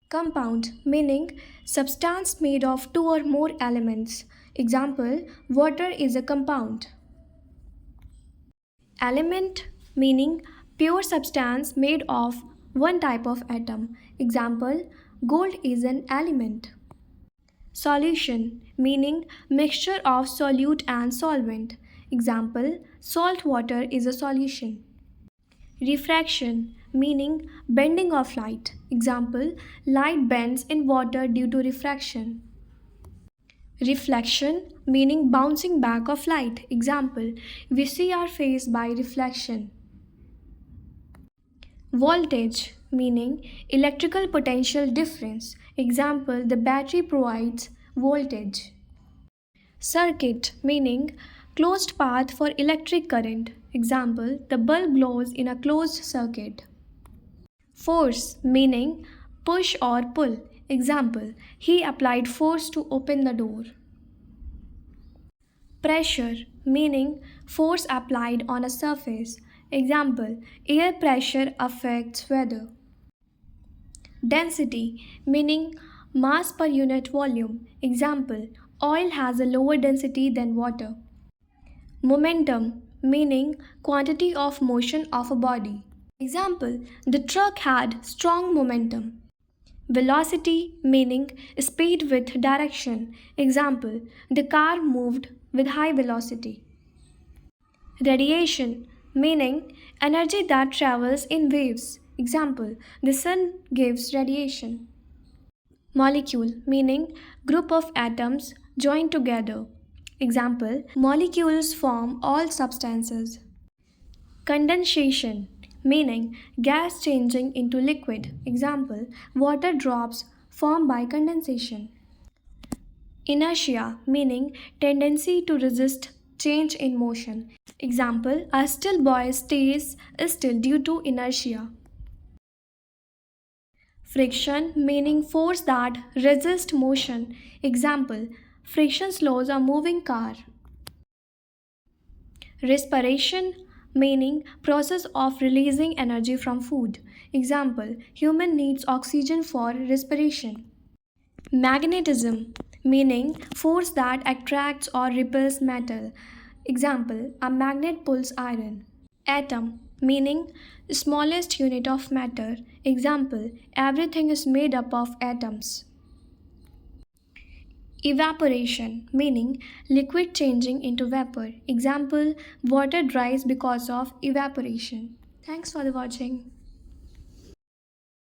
Compound meaning substance made of two or more elements. Example, water is a compound. Element meaning pure substance made of one type of atom. Example, gold is an element. Solution meaning mixture of solute and solvent. Example, salt water is a solution. Refraction meaning bending of light. Example, light bends in water due to refraction. Reflection meaning bouncing back of light. Example, we see our face by reflection. Voltage meaning electrical potential difference. Example, the battery provides voltage. Circuit meaning closed path for electric current. Example, the bulb glows in a closed circuit. Force meaning push or pull. Example, he applied force to open the door. Pressure meaning force applied on a surface. Example, air pressure affects weather. Density meaning mass per unit volume. Example, oil has a lower density than water. Momentum meaning quantity of motion of a body. Example, the truck had strong momentum. Velocity meaning speed with direction. Example, the car moved with high velocity. Radiation meaning energy that travels in waves. Example, the sun gives radiation. Molecule meaning group of atoms joined together. Example, molecules form all substances. Condensation meaning gas changing into liquid. Example, water drops formed by condensation. Inertia meaning tendency to resist change in motion. Example, a still boy stays still due to inertia. Friction meaning force that resists motion. Example, friction slows a moving car. Respiration meaning process of releasing energy from food. Example, human needs oxygen for respiration. Magnetism meaning force that attracts or repels metal. Example, a magnet pulls iron. Atom meaning smallest unit of matter. Example, everything is made up of atoms. Evaporation meaning liquid changing into vapor. Example, water dries because of evaporation. Thanks for watching.